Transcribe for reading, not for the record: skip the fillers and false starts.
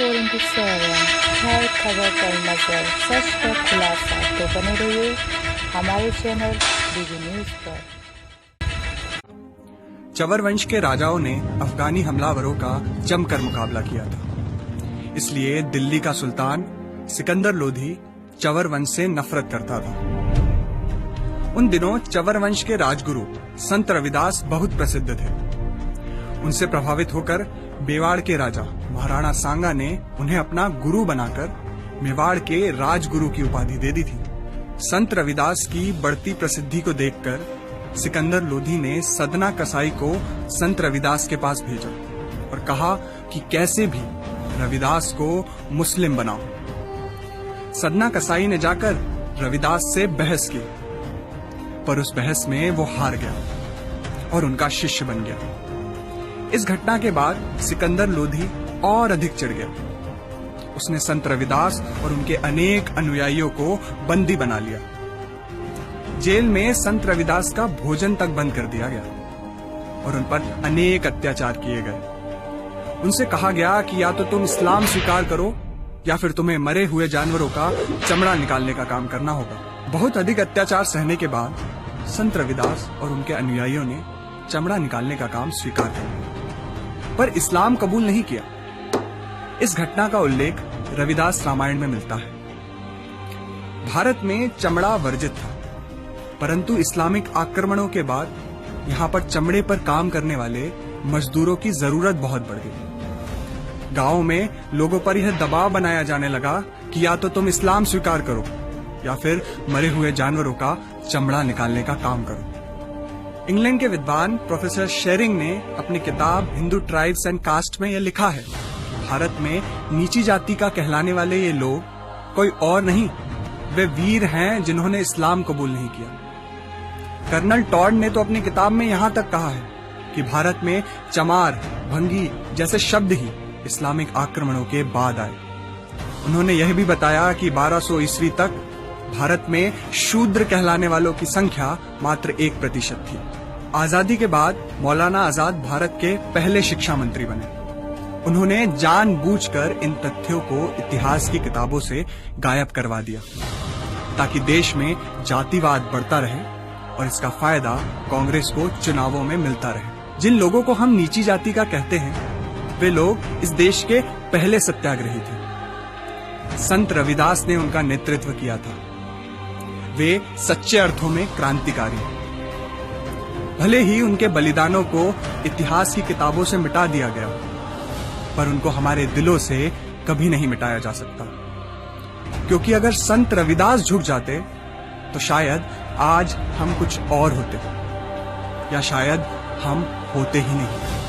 24/7 हर खबर पर नजर, सच का खुलासा। तो बने रहिए हमारे चैनल डीडी न्यूज पर। चवर वंश के राजाओं ने अफगानी हमलावरों का जमकर मुकाबला किया था। इसलिए दिल्ली का सुल्तान सिकंदर लोधी चवर वंश से नफरत करता था। उन दिनों चवर वंश के राजगुरु संत रविदास बहुत प्रसिद्ध थे। उनसे प्रभावित होकर मेवाड़ के राजा महाराणा सांगा ने उन्हें अपना गुरु बनाकर मेवाड़ के राजगुरु की उपाधि दे दी थी। संत रविदास की बढ़ती प्रसिद्धि को देखकर सिकंदर लोधी ने सदना कसाई को संत रविदास के पास भेजा और कहा कि कैसे भी रविदास को मुस्लिम बनाओ। सदना कसाई ने जाकर रविदास से बहस की, पर उस बहस में वो हार गया और उनका शिष्य बन गया। इस घटना के बाद सिकंदर लोधी और अधिक चिढ़ गया। उसने संत रविदास और उनके अनेक अनुयायियों को बंदी बना लिया। जेल में संत रविदास का भोजन तक बंद कर दिया गया और उन पर अनेक अत्याचार किए गए। उनसे कहा गया कि या तो तुम इस्लाम स्वीकार करो या फिर तुम्हें मरे हुए जानवरों का चमड़ा निकालने का काम करना होगा। बहुत अधिक अत्याचार सहने के बाद संत रविदास और उनके अनुयायियों ने चमड़ा निकालने का काम स्वीकार कर लिया, पर इस्लाम कबूल नहीं किया। इस घटना का उल्लेख रविदास रामायण में मिलता है। भारत में चमड़ा वर्जित था, परंतु इस्लामिक आक्रमणों के बाद यहाँ पर चमड़े पर काम करने वाले मजदूरों की जरूरत बहुत बढ़ गई। गांवों में लोगों पर यह दबाव बनाया जाने लगा कि या तो तुम इस्लाम स्वीकार करो या फिर मरे हुए जानवरों का चमड़ा निकालने का काम करो। इंग्लैंड के विद्वान प्रोफेसर शेरिंग ने अपनी किताब हिंदू ट्राइब्स एंड कास्ट में यह लिखा है, भारत में नीची जाति का कहलाने वाले ये लोग कोई और नहीं, वे वीर हैं जिन्होंने इस्लाम कबूल नहीं किया। कर्नल टॉड ने तो अपनी किताब में यहाँ तक कहा है कि भारत में चमार, भंगी जैसे शब्द ही इस्लामिक आक्रमणों के बाद आए। उन्होंने यह भी बताया कि 1200 ईस्वी तक भारत में शूद्र कहलाने वालों की संख्या मात्र 1% थी। आजादी के बाद मौलाना आजाद भारत के पहले शिक्षा मंत्री बने। उन्होंने जानबूझकर इन तथ्यों को इतिहास की किताबों से गायब करवा दिया ताकि देश में जातिवाद बढ़ता रहे और इसका फायदा कांग्रेस को चुनावों में मिलता रहे। जिन लोगों को हम नीची जाति का कहते हैं, वे लोग इस देश के पहले सत्याग्रही थे। संत रविदास ने उनका नेतृत्व किया था। वे सच्चे अर्थों में क्रांतिकारी हैं। भले ही उनके बलिदानों को इतिहास की किताबों से मिटा दिया गया, पर उनको हमारे दिलों से कभी नहीं मिटाया जा सकता। क्योंकि अगर संत रविदास झुक जाते तो शायद आज हम कुछ और होते, या शायद हम होते ही नहीं।